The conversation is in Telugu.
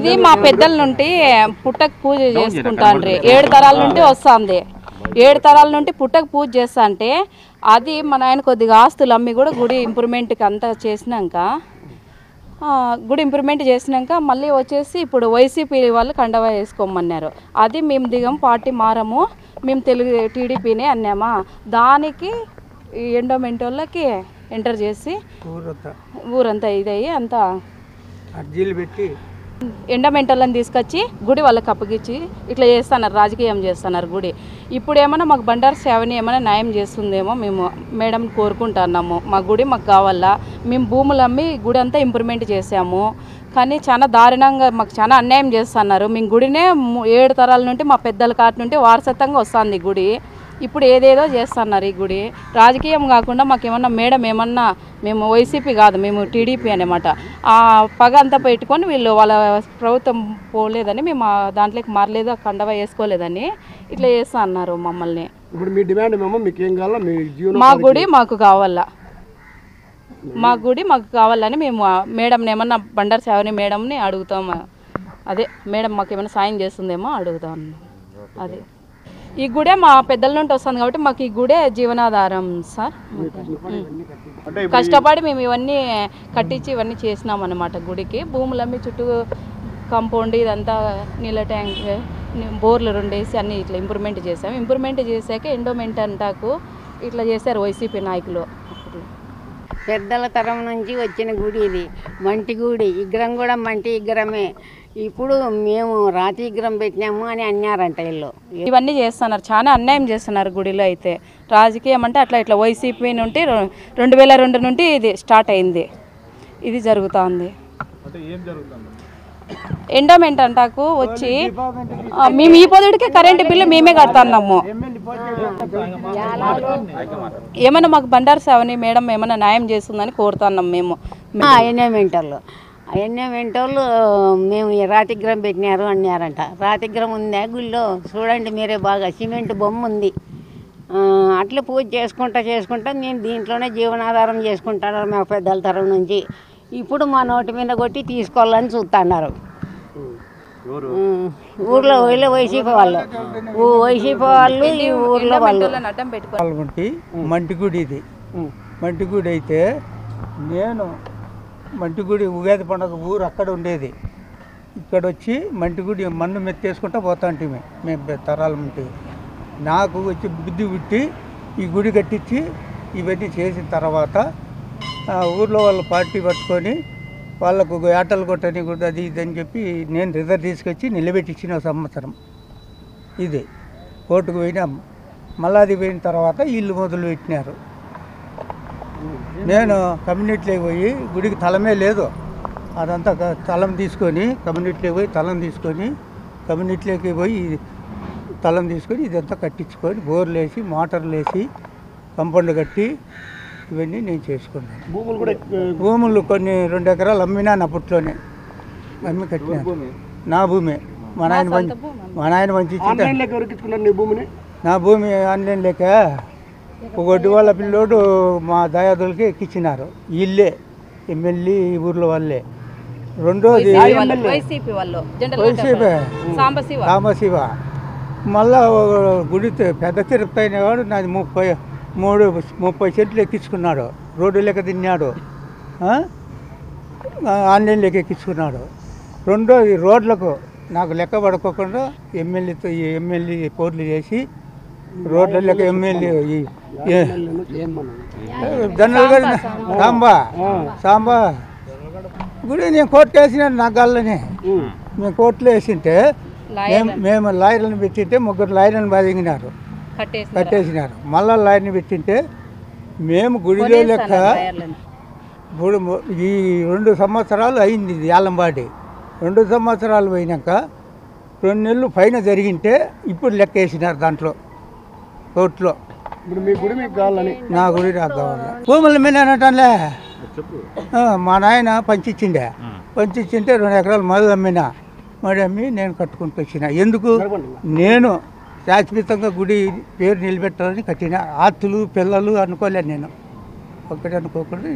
ఇది మా పెద్దల నుండి పుట్టకు పూజ చేసుకుంటాండ్రి 7 తరాల నుండి వస్తుంది 7 తరాల నుండి పుట్టకు పూజ చేస్తా అంటే అది మా నాయన కొద్దిగా ఆస్తులు అమ్మి కూడా గుడి ఇంప్రూవ్మెంట్కి అంతా చేసినాక గుడి ఇంప్రూవ్మెంట్ చేసినాక మళ్ళీ వచ్చేసి ఇప్పుడు వైసీపీ వాళ్ళు కండవా వేసుకోమన్నారు అది మేము దిగం పార్టీ మారము మేము తెలుగు టీడీపీనే అన్నామా దానికి ఈ ఎండోమెంట్ వాళ్ళకి ఎంటర్ చేసి ఊరంతా ఇదయ్యి అంతా అర్జీలు పెట్టి ఎండమెంటల్ని తీసుకొచ్చి గుడి వాళ్ళకి అప్పగించి ఇట్లా చేస్తున్నారు రాజకీయం చేస్తున్నారు గుడి ఇప్పుడు ఏమైనా మాకు బండారు సేవని ఏమైనా న్యాయం చేస్తుందేమో మేము మేడం కోరుకుంటున్నాము మా గుడి మాకు కావాలా మేము భూములు అమ్మి గుడి అంతా ఇంప్రూవ్మెంట్ చేసాము కానీ చాలా దారుణంగా మాకు చాలా అన్యాయం చేస్తున్నారు మేము గుడినే 7 తరాల నుండి మా పెద్దల కాటి నుండి వారసత్వంగా వస్తుంది గుడి ఇప్పుడు ఏదేదో చేస్తున్నారు ఈ గుడి రాజకీయం కాకుండా మాకు ఏమన్నా మేడం ఏమన్నా మేము వైసీపీ కాదు మేము టీడీపీ అనమాట ఆ పగ అంతా పెట్టుకొని వీళ్ళు వాళ్ళ ప్రభుత్వం పోలేదని మేము దాంట్లోకి మారలేదు కండవ వేసుకోలేదని ఇట్లా చేస్తా అన్నారు మమ్మల్ని ఇప్పుడు మీ డిమాండ్ ఏమో మీకు ఏం కావాలా మీ జీవనం మా గుడి మాకు కావాలా మా గుడి మాకు కావాలని మేము మేడంని ఏమన్నా బండారు సేవని మేడంని అడుగుతాము అదే మేడం మాకు ఏమైనా సాయం చేస్తుందేమో అడుగుతాం అదే ఈ గుడే మా పెద్దల నుండి వస్తుంది కాబట్టి మాకు ఈ గుడే జీవనాధారం సార్ కష్టపడి మేము ఇవన్నీ కట్టించి ఇవన్నీ చేసినాం అన్నమాట గుడికి భూములమ్మి చుట్టూ కాంపౌండ్ ఇదంతా నీళ్ళ ట్యాంక్ బోర్లు 2 వేసి అన్నీ ఇట్లా ఇంప్రూవ్మెంట్ చేసాము ఇంప్రూవ్మెంట్ చేశాక ఎండోమెంట్ అంటాకు ఇట్లా చేశారు వైసీపీ నాయకులు పెద్దల తరం నుంచి వచ్చిన గుడి ఇది మంటి గుడి విగ్రహం కూడా మంటి విగ్రహమే ఇప్పుడు మేము రాతి విగ్రహం పెట్టినాము అని అన్నారంట వీళ్ళు ఇవన్నీ చేస్తున్నారు చాలా అన్యాయం చేస్తున్నారు గుడిలో అయితే రాజకీయం అంటే అట్లా ఇట్లా వైసీపీ నుండి 2002 నుండి ఇది స్టార్ట్ అయింది ఇది జరుగుతుంది ఎండోమెంట్ అంటాకు వచ్చి మేము ఈ పొద్దుడికి కరెంటు బిల్లు మేమే కడుతున్నాము ఏమైనా మాకు బండారు సేవని మేడం ఏమైనా న్యాయం చేస్తుందని కోరుతున్నాం మేము ఎన్నోమెంటోళ్ళు మేము రాతిగ్రహం పెట్టినారు అన్నారంట రాతిగ్రహం ఉందా గుళ్ళో చూడండి మీరే బాగా సిమెంట్ బొమ్మ ఉంది అట్లా పూజ చేసుకుంటా నేను దీంట్లోనే జీవనాధారం చేసుకుంటాను మా పెద్దల తరం నుంచి ఇప్పుడు మా నోటి మీద కొట్టి తీసుకోవాలని చూస్తున్నారు ఊర్లో వైసీపీ వాళ్ళు ఈ ఊర్లో వాళ్ళు మంటిగుడి ఇది మంటిగుడి అయితే నేను మంటిగుడి ఉగాది పండుగ ఊరు అక్కడ ఉండేది ఇక్కడ వచ్చి మంటిగుడి మన్ను మెత్తేసుకుంటా పోతాంటే మేము తరాల ఉంటే నాకు వచ్చి బుద్ధి పుట్టి ఈ గుడి కట్టించి ఇవన్నీ చేసిన తర్వాత ఊర్లో వాళ్ళు పార్టీ పట్టుకొని వాళ్ళకు ఆటలు కొట్టని కూడా అది ఇది అని చెప్పి నేను రిజర్వ్ తీసుకొచ్చి నిలబెట్టించిన సంవత్సరం ఇది కోర్టుకు పోయినాం మళ్ళీ అది పోయిన తర్వాత ఇల్లు మొదలు పెట్టినారు నేను కమ్యూనిటీలోకి పోయి గుడికి తలమే లేదు అదంతా తలం తీసుకొని కమ్యూనిటీలోకి పోయి తలం తీసుకొని ఇదంతా కట్టించుకొని బోర్లు వేసి మోటార్లు వేసి కంపౌండ్ కట్టి ఇవన్నీ నేను చేసుకున్నాను భూములు కొన్ని 2 ఎకరాలు అమ్మినాను అప్పట్లోనే అమ్మి కట్టినాను నా భూమి మా నాయన మంచి నా భూమి ఆన్లైన్ లేక ఒకటి వాళ్ళ పిల్లోడు మా దయాదులకి ఎక్కించినారు ఇల్లే ఎమ్మెల్యే ఈ ఊర్లో వాళ్ళే రెండోది వైసీపీ సాంబశివ మళ్ళా గుడి పెద్ద తిరుపతి అయిన వాడు నాది 30 సెంట్లు ఎక్కించుకున్నాడు రోడ్డు లెక్క తిన్నాడు ఆన్లైన్ లెక్క ఎక్కించుకున్నాడు రెండోది రోడ్లకు నాకు లెక్క పడుకోకుండా ఎమ్మెల్యే పోర్లు చేసి రోడ్ల లెక్క ఎమ్మెల్యే జనరల్ సాంబా గుడి నేను కోర్టు వేసినాను నా గల్లని మేము కోర్టులో వేసింటే మేము లాయర్లను పెట్టింటే 3 లాయర్లను బాధించినారు కట్టేసినారు మళ్ళా లాయర్ని పెట్టింటే మేము గుడిలో లెక్క ఇప్పుడు ఈ 2 సంవత్సరాలు అయింది ఇది యాలంబాడి 2 సంవత్సరాలు పోయినాక 2 నెలలు పైన జరిగింటే ఇప్పుడు లెక్క వేసినారు దాంట్లో కోర్టులో ఇప్పుడు మీ గుడి మీకు కావాలని నా గుడి నాకు కావాలి భూముల మీద అనటంలే మా నాయన పంచిచ్చిండే 2 ఎకరాలు మడి అమ్మి నేను కట్టుకుంటూ వచ్చిన ఎందుకు నేను శాశ్వతంగా గుడి పేరు నిలబెట్టాలని కట్టిన ఆస్తులు పిల్లలు అనుకోలేను నేను ఒకటి అనుకోకుండా